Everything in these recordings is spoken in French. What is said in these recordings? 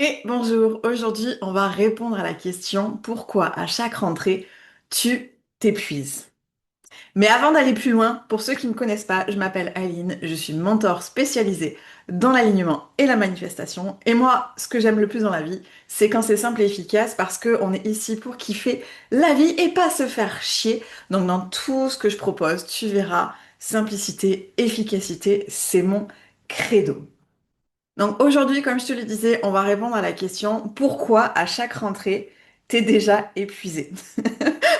Et bonjour, aujourd'hui on va répondre à la question pourquoi à chaque rentrée tu t'épuises. Mais avant d'aller plus loin, pour ceux qui ne me connaissent pas, je m'appelle Aline, je suis mentor spécialisée dans l'alignement et la manifestation. Et moi, ce que j'aime le plus dans la vie, c'est quand c'est simple et efficace parce qu'on est ici pour kiffer la vie et pas se faire chier. Donc dans tout ce que je propose, tu verras, simplicité, efficacité, c'est mon credo. Donc aujourd'hui, comme je te le disais, on va répondre à la question pourquoi à chaque rentrée, t'es déjà épuisé?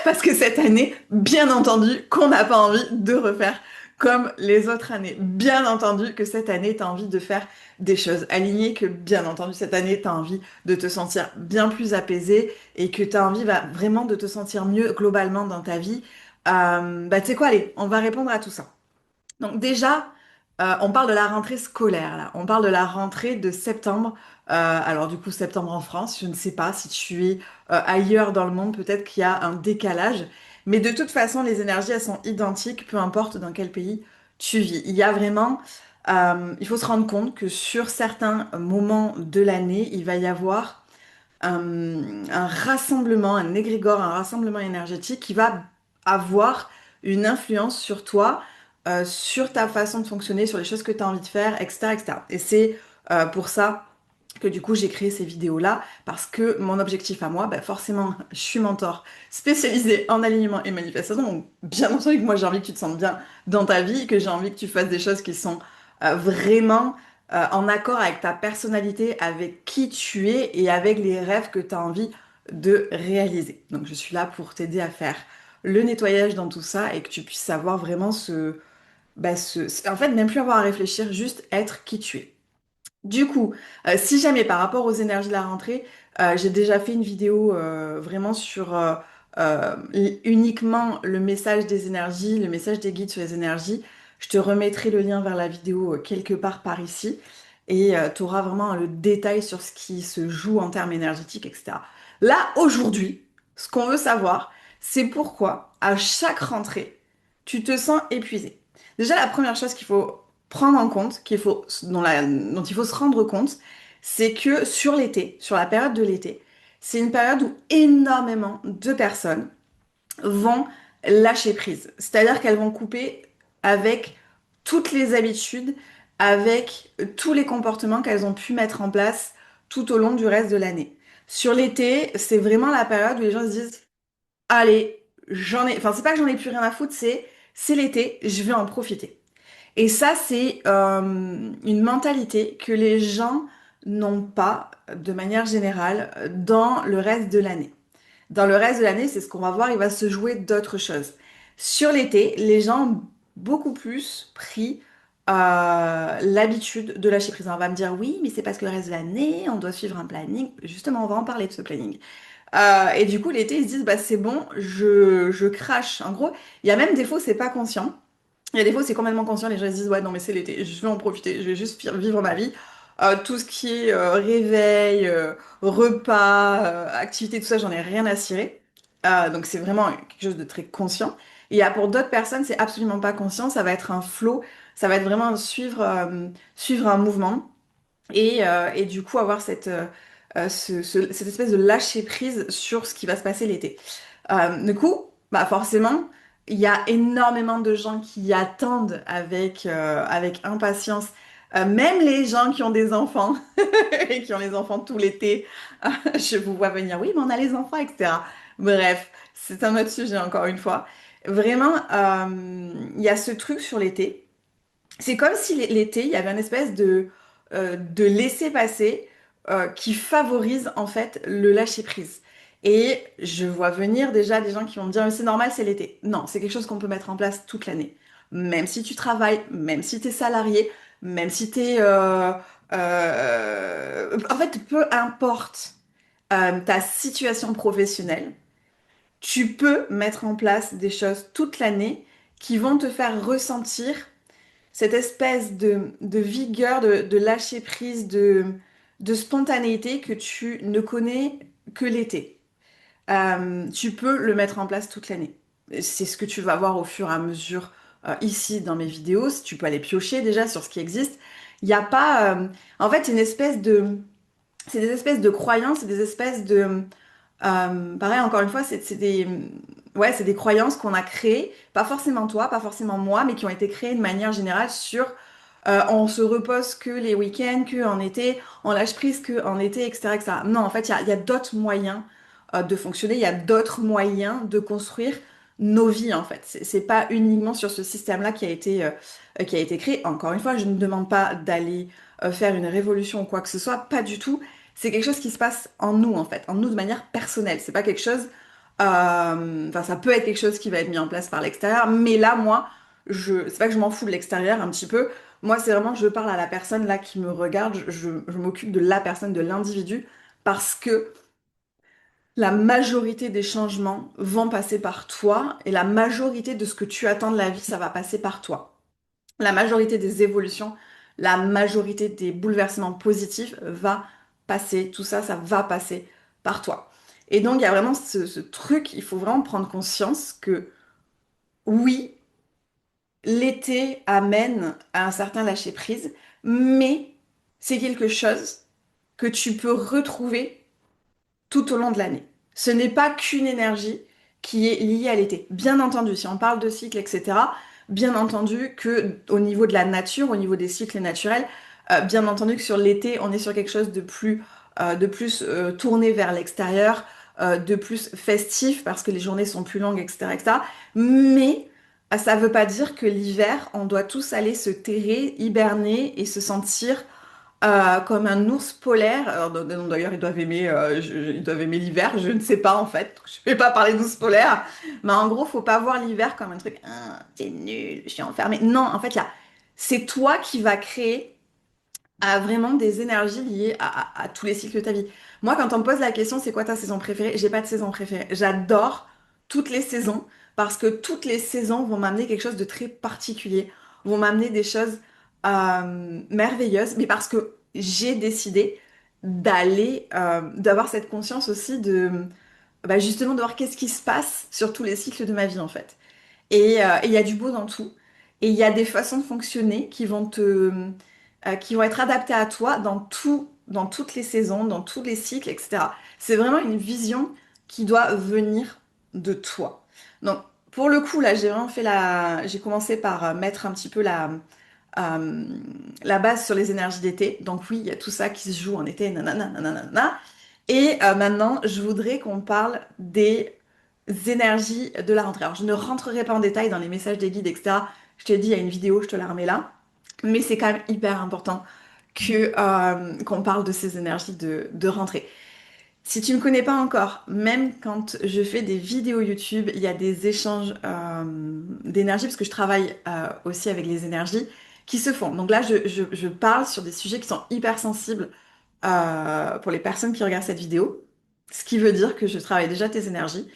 Parce que cette année, bien entendu, qu'on n'a pas envie de refaire comme les autres années. Bien entendu que cette année, t'as envie de faire des choses alignées, que bien entendu, cette année, t'as envie de te sentir bien plus apaisé et que t'as envie vraiment de te sentir mieux globalement dans ta vie. Tu sais quoi, allez, on va répondre à tout ça. Donc déjà, on parle de la rentrée scolaire, là. On parle de la rentrée de septembre. Alors du coup, septembre en France, je ne sais pas si tu es ailleurs dans le monde, peut-être qu'il y a un décalage. Mais de toute façon, les énergies, elles sont identiques, peu importe dans quel pays tu vis. Il y a vraiment, il faut se rendre compte que sur certains moments de l'année, il va y avoir un rassemblement, un égrégore, un rassemblement énergétique qui va avoir une influence sur toi, sur ta façon de fonctionner, sur les choses que tu as envie de faire, etc., etc. Et c'est pour ça que du coup j'ai créé ces vidéos-là, parce que mon objectif à moi, bah, forcément, je suis mentor spécialisée en alignement et manifestation, donc bien entendu que moi j'ai envie que tu te sentes bien dans ta vie, que j'ai envie que tu fasses des choses qui sont vraiment en accord avec ta personnalité, avec qui tu es et avec les rêves que tu as envie de réaliser. Donc je suis là pour t'aider à faire le nettoyage dans tout ça et que tu puisses savoir vraiment en fait, même plus avoir à réfléchir, juste être qui tu es. Du coup, si jamais par rapport aux énergies de la rentrée, j'ai déjà fait une vidéo vraiment sur uniquement le message des énergies, le message des guides sur les énergies. Je te remettrai le lien vers la vidéo quelque part par ici et tu auras vraiment le détail sur ce qui se joue en termes énergétiques, etc. Là, aujourd'hui, ce qu'on veut savoir, c'est pourquoi à chaque rentrée, tu te sens épuisé. Déjà, la première chose qu'il faut prendre en compte, dont il faut se rendre compte, c'est que sur l'été, sur la période de l'été, c'est une période où énormément de personnes vont lâcher prise. C'est-à-dire qu'elles vont couper avec toutes les habitudes, avec tous les comportements qu'elles ont pu mettre en place tout au long du reste de l'année. Sur l'été, c'est vraiment la période où les gens se disent, allez, enfin c'est pas que j'en ai plus rien à foutre, c'est l'été, je vais en profiter. Et ça, c'est une mentalité que les gens n'ont pas de manière générale dans le reste de l'année. Dans le reste de l'année, c'est ce qu'on va voir, il va se jouer d'autres choses. Sur l'été, les gens ont beaucoup plus pris l'habitude de lâcher prise. On va me dire oui, mais c'est parce que le reste de l'année, on doit suivre un planning. Justement, on va en parler de ce planning. Et du coup, l'été, ils se disent, bah c'est bon, je crache. En gros, il y a même des fois, c'est pas conscient. Il y a des fois, c'est complètement conscient, les gens ils se disent, ouais, non, mais c'est l'été, je vais en profiter, je vais juste vivre ma vie. Tout ce qui est réveil, repas, activité, tout ça, j'en ai rien à cirer. Donc c'est vraiment quelque chose de très conscient. Et pour d'autres personnes, c'est absolument pas conscient, ça va être un flow, ça va être vraiment suivre un mouvement et du coup avoir cette espèce de lâcher prise sur ce qui va se passer l'été. Du coup, bah forcément, il y a énormément de gens qui attendent avec impatience, même les gens qui ont des enfants et qui ont les enfants tout l'été. Je vous vois venir, oui, mais on a les enfants, etc. Bref, c'est un autre sujet encore une fois. Vraiment, il y a ce truc sur l'été. C'est comme si l'été, il y avait une espèce de laisser-passer qui favorise en fait le lâcher-prise. Et je vois venir déjà des gens qui vont me dire, mais c'est normal, c'est l'été. Non, c'est quelque chose qu'on peut mettre en place toute l'année. Même si tu travailles, même si tu es salarié, même si tu es... en fait, peu importe ta situation professionnelle, tu peux mettre en place des choses toute l'année qui vont te faire ressentir cette espèce de vigueur, de lâcher prise, de spontanéité que tu ne connais que l'été. Tu peux le mettre en place toute l'année. C'est ce que tu vas voir au fur et à mesure ici dans mes vidéos. Si tu peux aller piocher déjà sur ce qui existe. Il n'y a pas... en fait, une espèce de... c'est des espèces de croyances, c'est des espèces de... pareil, encore une fois, c'est des, ouais, c'est des croyances qu'on a créées, pas forcément toi, pas forcément moi, mais qui ont été créées de manière générale sur on se repose que les week-ends, que en été, on lâche prise que en été, etc., etc. Non, en fait, il y a d'autres moyens de fonctionner, il y a d'autres moyens de construire nos vies, en fait. C'est pas uniquement sur ce système-là qui a été créé. Encore une fois, je ne demande pas d'aller faire une révolution ou quoi que ce soit, pas du tout. C'est quelque chose qui se passe en nous, en fait, en nous de manière personnelle. C'est pas quelque chose, enfin, ça peut être quelque chose qui va être mis en place par l'extérieur, mais là, moi, c'est pas que je m'en fous de l'extérieur un petit peu. Moi, c'est vraiment, je parle à la personne là qui me regarde, je m'occupe de la personne, de l'individu, parce que la majorité des changements vont passer par toi et la majorité de ce que tu attends de la vie, ça va passer par toi. La majorité des évolutions, la majorité des bouleversements positifs va passer, tout ça, ça va passer par toi. Et donc, il y a vraiment ce truc, il faut vraiment prendre conscience que oui, l'été amène à un certain lâcher-prise, mais c'est quelque chose que tu peux retrouver tout au long de l'année. Ce n'est pas qu'une énergie qui est liée à l'été. Bien entendu, si on parle de cycle, etc., bien entendu que au niveau de la nature, au niveau des cycles naturels, bien entendu que sur l'été, on est sur quelque chose de plus tourné vers l'extérieur, de plus festif parce que les journées sont plus longues, etc., etc. Mais ça ne veut pas dire que l'hiver, on doit tous aller se terrer, hiberner et se sentir comme un ours polaire. Alors, d'ailleurs, ils doivent aimer l'hiver, je ne sais pas en fait. Je vais pas parler d'ours polaire, mais en gros, faut pas voir l'hiver comme un truc, ah, c'est nul, je suis enfermée. Non, en fait, là, c'est toi qui vas créer vraiment des énergies liées à tous les cycles de ta vie. Moi, quand on me pose la question, c'est quoi ta saison préférée? J'ai pas de saison préférée. J'adore toutes les saisons parce que toutes les saisons vont m'amener quelque chose de très particulier, vont m'amener des choses merveilleuses, mais parce que j'ai décidé d'avoir cette conscience aussi de, bah, justement, de voir qu'est-ce qui se passe sur tous les cycles de ma vie, en fait. Et il y a du beau dans tout. Et il y a des façons de fonctionner qui vont être adaptées à toi dans tout, dans toutes les saisons, dans tous les cycles, etc. C'est vraiment une vision qui doit venir de toi. Donc, pour le coup, là, j'ai commencé par mettre un petit peu euh, la base sur les énergies d'été. Donc oui, il y a tout ça qui se joue en été, nanana, nanana, nanana. Et maintenant, je voudrais qu'on parle des énergies de la rentrée. Alors, je ne rentrerai pas en détail dans les messages des guides, etc. Je t'ai dit, il y a une vidéo, je te la remets là. Mais c'est quand même hyper important qu'on parle de ces énergies de rentrée. Si tu ne me connais pas encore, même quand je fais des vidéos YouTube, il y a des échanges d'énergie, parce que je travaille aussi avec les énergies qui se font. Donc là, je parle sur des sujets qui sont hyper sensibles pour les personnes qui regardent cette vidéo, ce qui veut dire que je travaille déjà tes énergies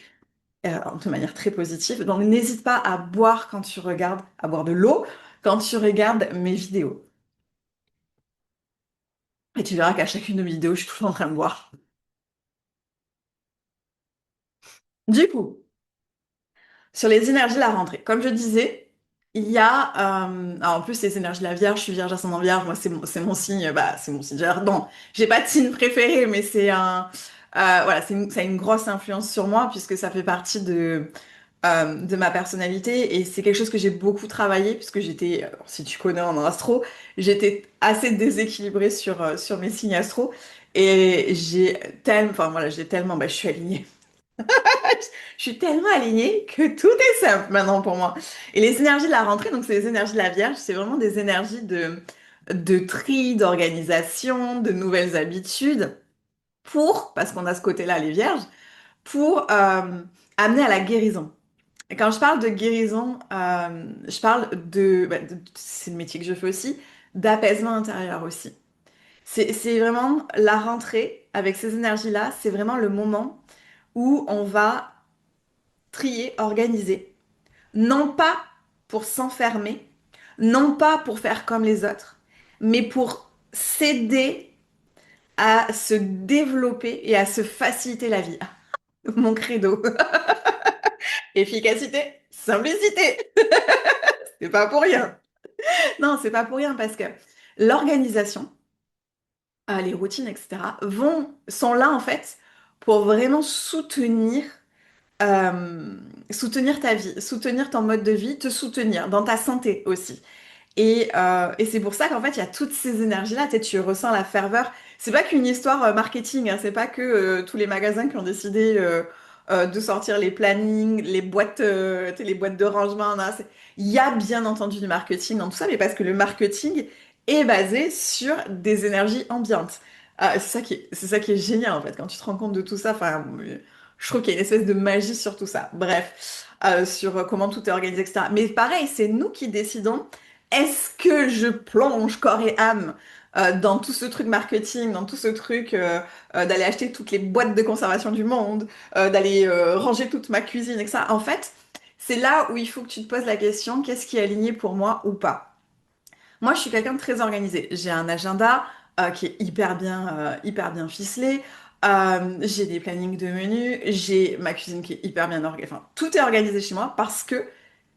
de manière très positive. Donc n'hésite pas à boire quand tu regardes, à boire de l'eau quand tu regardes mes vidéos. Et tu verras qu'à chacune de mes vidéos, je suis toujours en train de boire. Du coup, sur les énergies de la rentrée, comme je disais, il y a, alors en plus les énergies de la Vierge, je suis Vierge ascendant Vierge, moi c'est mon signe, bah c'est mon signe. Bon, j'ai pas de signe préféré, mais voilà, ça a une grosse influence sur moi puisque ça fait partie de ma personnalité et c'est quelque chose que j'ai beaucoup travaillé puisque si tu connais en astro, j'étais assez déséquilibrée sur mes signes astro et enfin voilà, je suis alignée. Je suis tellement alignée que tout est simple maintenant pour moi. Et les énergies de la rentrée, donc c'est les énergies de la Vierge, c'est vraiment des énergies de tri, d'organisation, de nouvelles habitudes parce qu'on a ce côté-là, les Vierges, pour amener à la guérison. Et quand je parle de guérison, je parle c'est le métier que je fais aussi, d'apaisement intérieur aussi. C'est vraiment la rentrée avec ces énergies-là, c'est vraiment le moment où on va trier, organiser, non pas pour s'enfermer, non pas pour faire comme les autres, mais pour s'aider à se développer et à se faciliter la vie. Mon credo. Efficacité, simplicité. C'est pas pour rien. Non, c'est pas pour rien parce que l'organisation, les routines, etc., sont là en fait pour vraiment euh, soutenir ta vie, soutenir ton mode de vie, te soutenir dans ta santé aussi. Et c'est pour ça qu'en fait, il y a toutes ces énergies-là. Tu sais, tu ressens la ferveur. C'est pas qu'une histoire marketing, hein. C'est pas que tous les magasins qui ont décidé de sortir les plannings, les boîtes, tu sais, les boîtes de rangement. Là. Il y a bien entendu du marketing dans tout ça, mais parce que le marketing est basé sur des énergies ambiantes. C'est ça qui est génial en fait, quand tu te rends compte de tout ça. Enfin, je trouve qu'il y a une espèce de magie sur tout ça. Bref, sur comment tout est organisé, etc. Mais pareil, c'est nous qui décidons est-ce que je plonge corps et âme dans tout ce truc marketing, dans tout ce truc d'aller acheter toutes les boîtes de conservation du monde, d'aller ranger toute ma cuisine, etc. En fait, c'est là où il faut que tu te poses la question, qu'est-ce qui est aligné pour moi ou pas? Moi, je suis quelqu'un de très organisé. J'ai un agenda qui est hyper bien ficelé. J'ai des plannings de menus. J'ai ma cuisine qui est hyper bien organisée. Enfin, tout est organisé chez moi parce que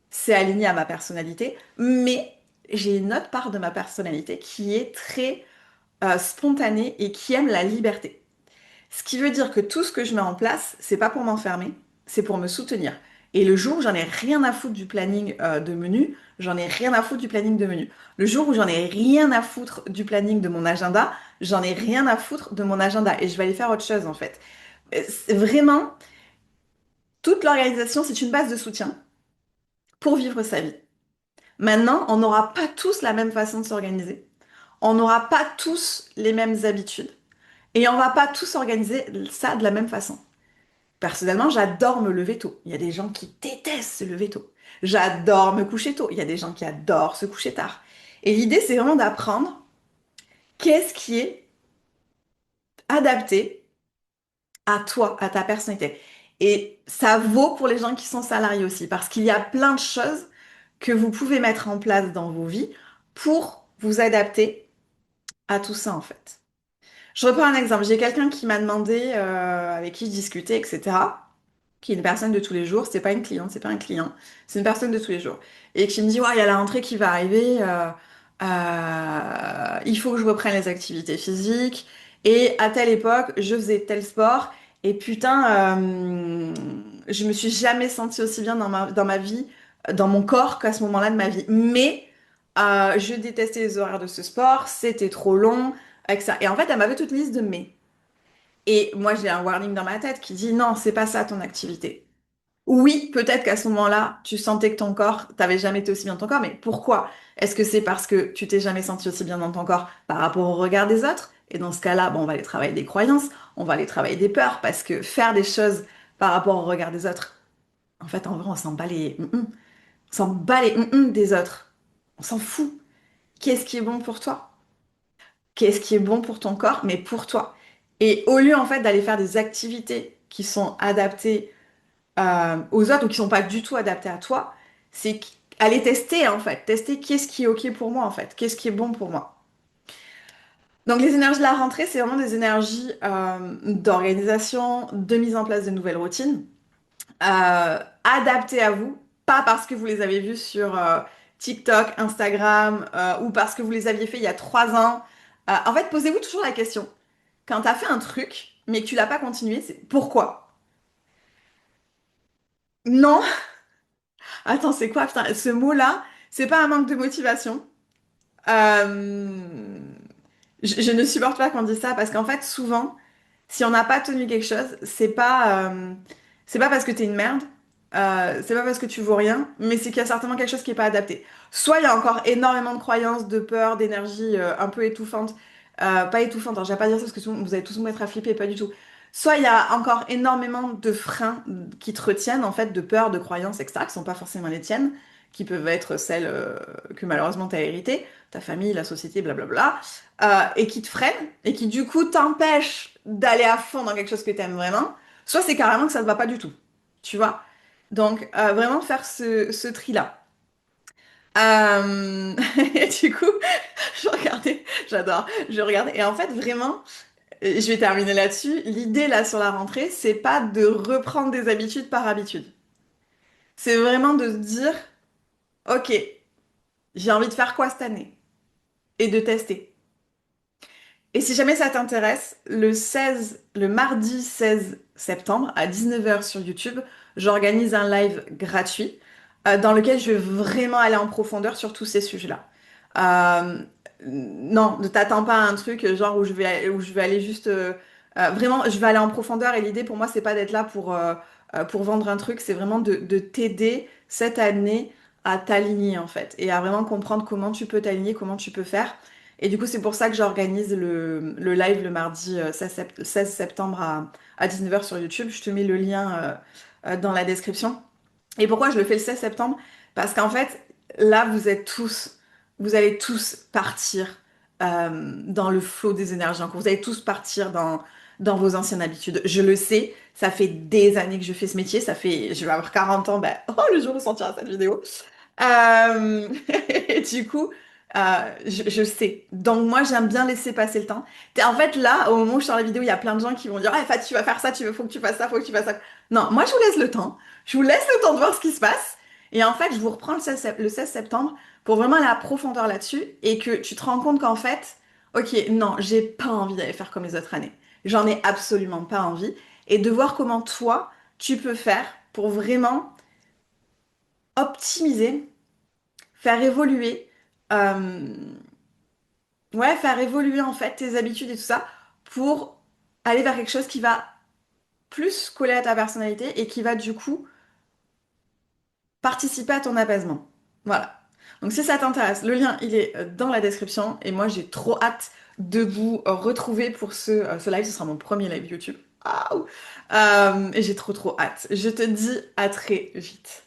c'est aligné à ma personnalité, mais j'ai une autre part de ma personnalité qui est très spontanée et qui aime la liberté. Ce qui veut dire que tout ce que je mets en place, c'est pas pour m'enfermer, c'est pour me soutenir. Et le jour où j'en ai rien à foutre du planning de menu, j'en ai rien à foutre du planning de menu. Le jour où j'en ai rien à foutre du planning de mon agenda, j'en ai rien à foutre de mon agenda et je vais aller faire autre chose en fait. Vraiment, toute l'organisation, c'est une base de soutien pour vivre sa vie. Maintenant, on n'aura pas tous la même façon de s'organiser. On n'aura pas tous les mêmes habitudes. Et on va pas tous organiser ça de la même façon. Personnellement, j'adore me lever tôt. Il y a des gens qui détestent se lever tôt. J'adore me coucher tôt. Il y a des gens qui adorent se coucher tard. Et l'idée, c'est vraiment d'apprendre qu'est-ce qui est adapté à toi, à ta personnalité. Et ça vaut pour les gens qui sont salariés aussi, parce qu'il y a plein de choses que vous pouvez mettre en place dans vos vies pour vous adapter à tout ça, en fait. Je reprends un exemple. J'ai quelqu'un qui m'a demandé, avec qui je discutais, etc., qui est une personne de tous les jours. C'est pas une cliente, c'est pas un client, c'est une personne de tous les jours. Et qui me dit, ouais, il y a la rentrée qui va arriver, il faut que je reprenne les activités physiques. Et à telle époque, je faisais tel sport. Et putain, je me suis jamais sentie aussi bien dans ma vie, dans mon corps qu'à ce moment-là de ma vie. Mais je détestais les horaires de ce sport, c'était trop long, avec ça. Et en fait, elle m'avait toute une liste de mais. Et moi, j'ai un warning dans ma tête qui dit non, c'est pas ça ton activité. Oui, peut-être qu'à ce moment-là, tu sentais que ton corps, t'avais jamais été aussi bien dans ton corps, mais pourquoi? Est-ce que c'est parce que tu t'es jamais senti aussi bien dans ton corps par rapport au regard des autres? Et dans ce cas-là, bon, on va aller travailler des croyances, on va aller travailler des peurs, parce que faire des choses par rapport au regard des autres, en fait, en vrai, on s'en bat les on s'en bat les des autres. On s'en fout. Qu'est-ce qui est bon pour toi? Qu'est-ce qui est bon pour ton corps, mais pour toi? Et au lieu, en fait, d'aller faire des activités qui sont adaptées aux autres ou qui sont pas du tout adaptés à toi, c'est aller tester en fait, tester qu'est-ce qui est ok pour moi en fait, qu'est-ce qui est bon pour moi. Donc les énergies de la rentrée, c'est vraiment des énergies d'organisation, de mise en place de nouvelles routines, adaptées à vous, pas parce que vous les avez vues sur TikTok, Instagram ou parce que vous les aviez fait il y a 3 ans. En fait, posez-vous toujours la question, quand tu as fait un truc mais que tu l'as pas continué, c'est pourquoi? Non. Attends, c'est quoi, putain, ce mot-là, c'est pas un manque de motivation. Euh, je ne supporte pas qu'on dise ça parce qu'en fait, souvent, si on n'a pas tenu quelque chose, c'est pas parce que t'es une merde, c'est pas parce que tu vaux rien, mais c'est qu'il y a certainement quelque chose qui est pas adapté. Soit il y a encore énormément de croyances, de peur, d'énergie un peu étouffante, pas étouffante, alors je vais pas dire ça parce que vous allez tous vous mettre à flipper, pas du tout. Soit il y a encore énormément de freins qui te retiennent, en fait, de peur, de croyances, etc., qui sont pas forcément les tiennes, qui peuvent être celles que malheureusement tu as héritées, ta famille, la société, blablabla, et qui te freinent, et qui du coup t'empêchent d'aller à fond dans quelque chose que tu aimes vraiment, soit c'est carrément que ça ne va pas du tout, tu vois. Donc vraiment faire ce tri-là. Et du coup, je regardais, j'adore, je regardais, et en fait vraiment, je vais terminer là-dessus, l'idée là sur la rentrée, c'est pas de reprendre des habitudes par habitude. C'est vraiment de se dire, ok, j'ai envie de faire quoi cette année? Et de tester. Et si jamais ça t'intéresse, le mardi 16 septembre à 19h sur YouTube, j'organise un live gratuit dans lequel je vais vraiment aller en profondeur sur tous ces sujets-là. Euh, non, ne t'attends pas à un truc genre où je vais aller juste vraiment, je vais aller en profondeur et l'idée pour moi, c'est pas d'être là pour vendre un truc, c'est vraiment de t'aider cette année à t'aligner en fait et à vraiment comprendre comment tu peux t'aligner, comment tu peux faire. Et du coup, c'est pour ça que j'organise le live le mardi 16 septembre à 19h sur YouTube. Je te mets le lien dans la description. Et pourquoi je le fais le 16 septembre? Parce qu'en fait, là, vous allez tous partir dans le flot des énergies en cours. Vous allez tous partir dans vos anciennes habitudes. Je le sais, ça fait des années que je fais ce métier. Je vais avoir 40 ans, ben, oh, le jour où sortira cette vidéo. Euh, et du coup, je sais. Donc moi, j'aime bien laisser passer le temps. En fait, là, au moment où je sors la vidéo, il y a plein de gens qui vont dire, ah, Fat, tu vas faire ça, faut que tu fasses ça, faut que tu fasses ça. Non, moi, je vous laisse le temps. Je vous laisse le temps de voir ce qui se passe. Et en fait, je vous reprends le 16 septembre pour vraiment aller à la profondeur là-dessus et que tu te rends compte qu'en fait, ok, non, j'ai pas envie d'aller faire comme les autres années. J'en ai absolument pas envie. Et de voir comment toi, tu peux faire pour vraiment optimiser, faire évoluer, euh, ouais, faire évoluer en fait tes habitudes et tout ça pour aller vers quelque chose qui va plus coller à ta personnalité et qui va du coup participer à ton apaisement. Voilà. Donc si ça t'intéresse, le lien il est dans la description et moi j'ai trop hâte de vous retrouver pour ce live. Ce sera mon premier live YouTube. Ah, et j'ai trop hâte. Je te dis à très vite.